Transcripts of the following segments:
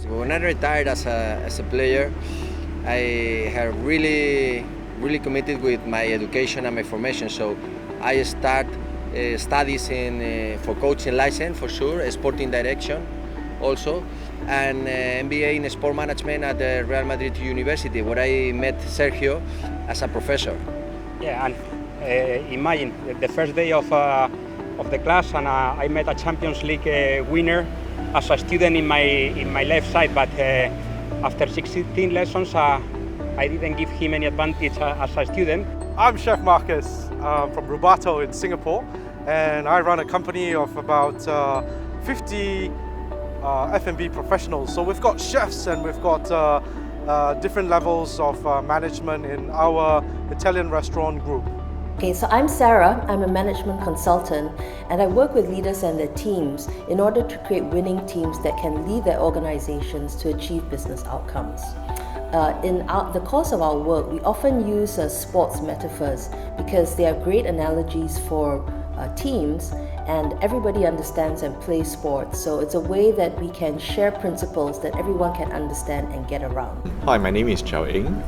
When I retired as a player, I have really committed with my education and my formation. So I start studies for coaching license for sure, sporting direction also, and MBA in sport management at the Real Madrid University, where I met Sergio as a professor. Yeah, and imagine the first day of the class, and I met a Champions League winner as a student in my left side, but after 16 lessons, I didn't give him any advantage as a student. I'm Chef Marcus from Rubato in Singapore, and I run a company of about 50 F&B professionals. So we've got chefs and we've got different levels of management in our Italian restaurant group. Okay, so I'm Sarah. I'm a management consultant, and I work with leaders and their teams in order to create winning teams that can lead their organizations to achieve business outcomes. In the course of our work, we often use sports metaphors because they are great analogies for teams, and everybody understands and plays sports. So it's a way that we can share principles that everyone can understand and get around. Hi, my name is Chow Ing.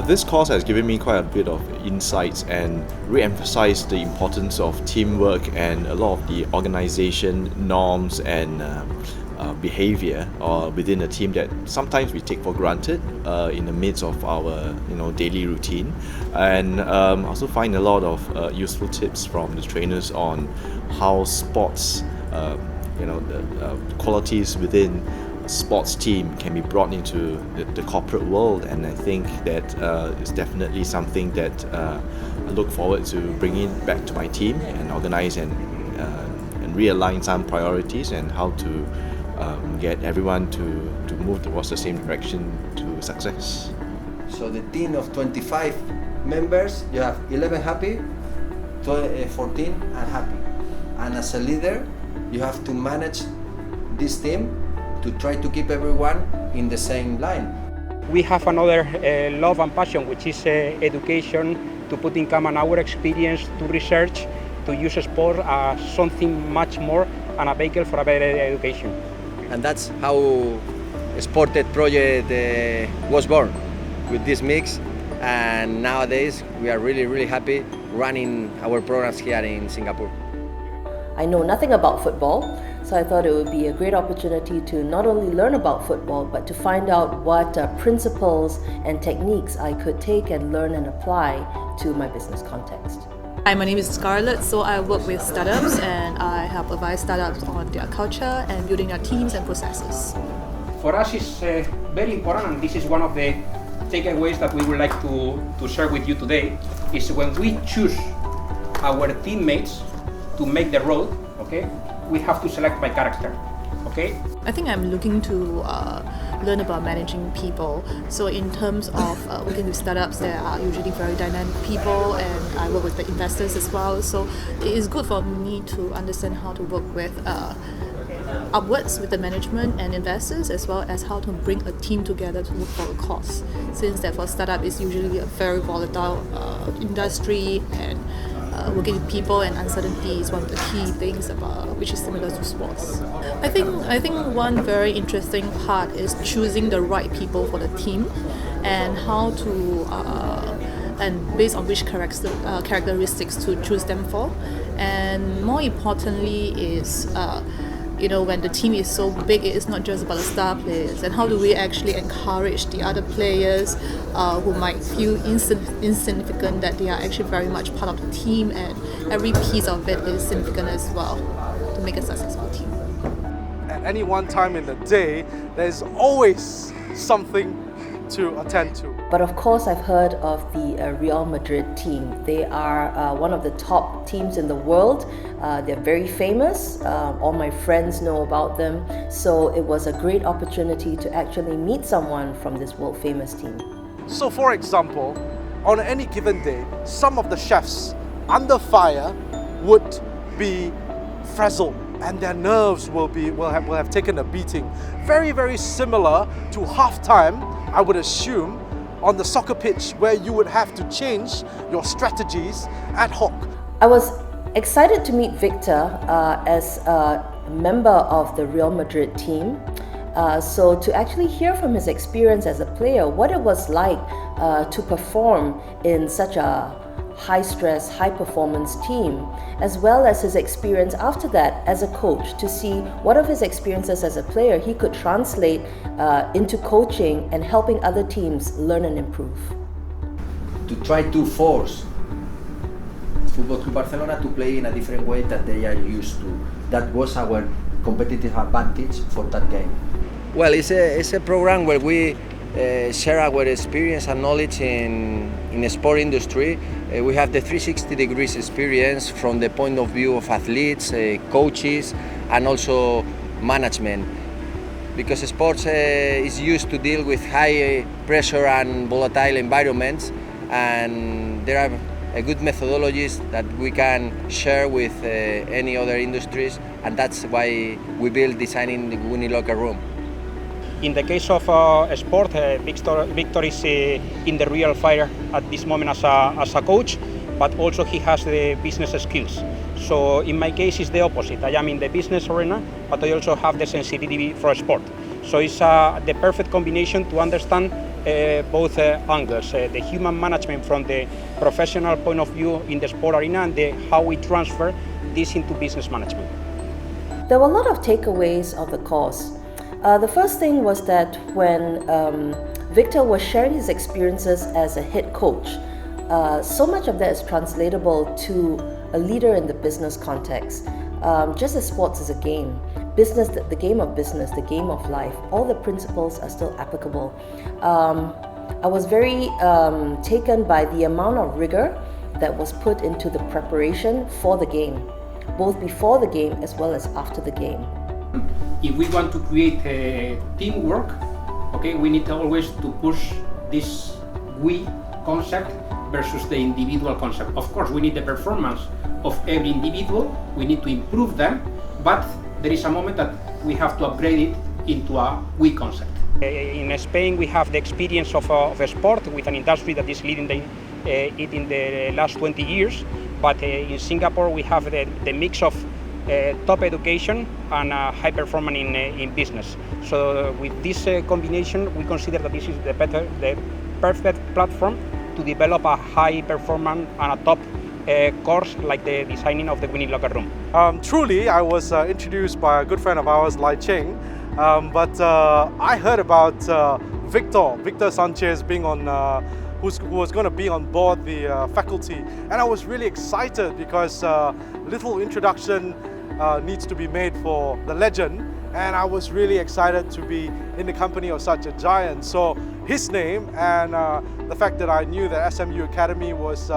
This course has given me quite a bit of insights and re-emphasized the importance of teamwork and a lot of the organization norms and behavior within a team that sometimes we take for granted in the midst of our daily routine, and also find a lot of useful tips from the trainers on how sports, the qualities within a sports team can be brought into the corporate world. And I think that is definitely something that I look forward to bringing back to my team and organize and realign some priorities and how to get everyone to move towards the same direction to success. So the team of 25 members, you have 11 happy, 14 unhappy. And as a leader, you have to manage this team to try to keep everyone in the same line. We have another love and passion, which is education, to put in common our experience, to research, to use sport as something much more and a vehicle for a better education. And that's how Sported project was born, with this mix. And nowadays we are really happy running our programs here in Singapore. I know nothing about football, so I thought it would be a great opportunity to not only learn about football, but to find out what principles and techniques I could take and learn and apply to my business context. Hi, my name is Scarlett. So I work with startups and I help advise startups on their culture and building their teams and processes. For us, it's very important, and this is one of the takeaways that we would like to share with you today, is when we choose our teammates to make the road, okay, we have to select by character, okay? I think I'm looking to learn about managing people. So in terms of working with startups, there are usually very dynamic people, and I work with the investors as well. So it is good for me to understand how to work with upwards with the management and investors, as well as how to bring a team together to look for a cause. Since that for startup is usually a very volatile industry, and working with people and uncertainty is one of the key things about which is similar to sports. I think one very interesting part is choosing the right people for the team, and how to and based on which characteristics to choose them for. And more importantly is when the team is so big, it is not just about the star players, and how do we actually encourage the other players who might feel insignificant, that they are actually very much part of the team, and every piece of it is significant as well to make a successful team. At any one time in the day, there's always something to attend to. But of course, I've heard of the Real Madrid team. They are one of the top teams in the world. They're very famous. All my friends know about them. So it was a great opportunity to actually meet someone from this world famous team. So for example, on any given day, some of the chefs under fire would be frazzled, and their nerves will have taken a beating. Very similar to halftime, I would assume, on the soccer pitch, where you would have to change your strategies ad hoc. I was excited to meet Victor as a member of the Real Madrid team, So to actually hear from his experience as a player, what it was like to perform in such a high-stress, high-performance team, as well as his experience after that as a coach, to see what of his experiences as a player he could translate into coaching and helping other teams learn and improve. To try to force Football Club Barcelona to play in a different way that they are used to. That was our competitive advantage for that game. Well, it's a program where we share our experience and knowledge in the sport industry. We have the 360 degrees experience from the point of view of athletes, coaches, and also management. Because sports is used to deal with high pressure and volatile environments, and there are good methodologies that we can share with any other industries, and that's why we build Designing the Winning Locker Room. In the case of sport, Victor is in the real fire at this moment as a coach, but also he has the business skills. So in my case, it's the opposite. I am in the business arena, but I also have the sensitivity for sport. So it's the perfect combination to understand both angles, the human management from the professional point of view in the sport arena, and how we transfer this into business management. There were a lot of takeaways of the course. The first thing was that when Victor was sharing his experiences as a head coach, so much of that is translatable to a leader in the business context. Just as sports is a game, business, the game of business, the game of life, all the principles are still applicable. I was very taken by the amount of rigor that was put into the preparation for the game, both before the game as well as after the game. If we want to create a teamwork, okay, we need always to push this we concept versus the individual concept. Of course, we need the performance of every individual, we need to improve them, but there is a moment that we have to upgrade it into a we concept. In Spain, we have the experience of sport with an industry that is leading it in the last 20 years, but in Singapore, we have the mix of top education and high performance in business. So with this combination, we consider that this is the perfect platform to develop a high performance and a top course like the Designing of the Winning Locker Room. Truly, I was introduced by a good friend of ours, Lai Cheng, but I heard about Victor Sanchez being on who was going to be on board the faculty, and I was really excited because little introduction needs to be made for the legend, and I was really excited to be in the company of such a giant. So his name and the fact that I knew that SMU Academy was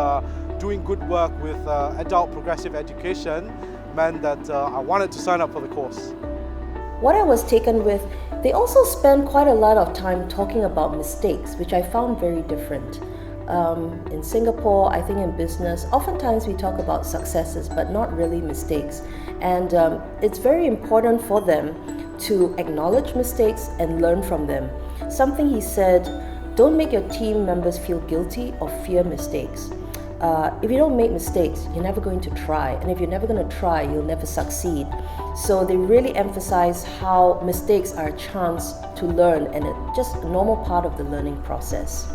doing good work with adult progressive education meant that I wanted to sign up for the course. What I was taken with, they also spend quite a lot of time talking about mistakes, which I found very different. In Singapore, I think in business, oftentimes we talk about successes, but not really mistakes. And it's very important for them to acknowledge mistakes and learn from them. Something he said, don't make your team members feel guilty or fear mistakes. If you don't make mistakes, you're never going to try. And if you're never going to try, you'll never succeed. So they really emphasize how mistakes are a chance to learn, and it's just a normal part of the learning process.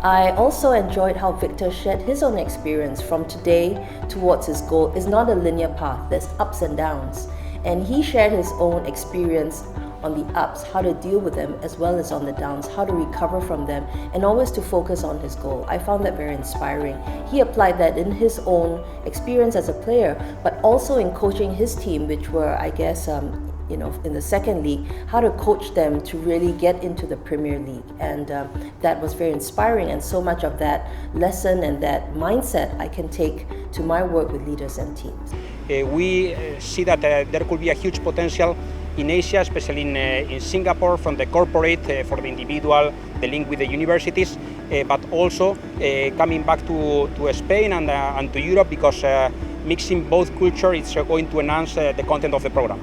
I also enjoyed how Victor shared his own experience from today towards his goal. It's not a linear path, there's ups and downs. And he shared his own experience on the ups, how to deal with them, as well as on the downs, how to recover from them, and always to focus on his goal. I found that very inspiring. He applied that in his own experience as a player, but also in coaching his team, which were, I guess, in the second league, how to coach them to really get into the Premier League. And that was very inspiring, and so much of that lesson and that mindset I can take to my work with leaders and teams. We see that there could be a huge potential in Asia, especially in Singapore, from the corporate, for the individual, the link with the universities, but also coming back to Spain and to Europe, because mixing both cultures is going to enhance the content of the program.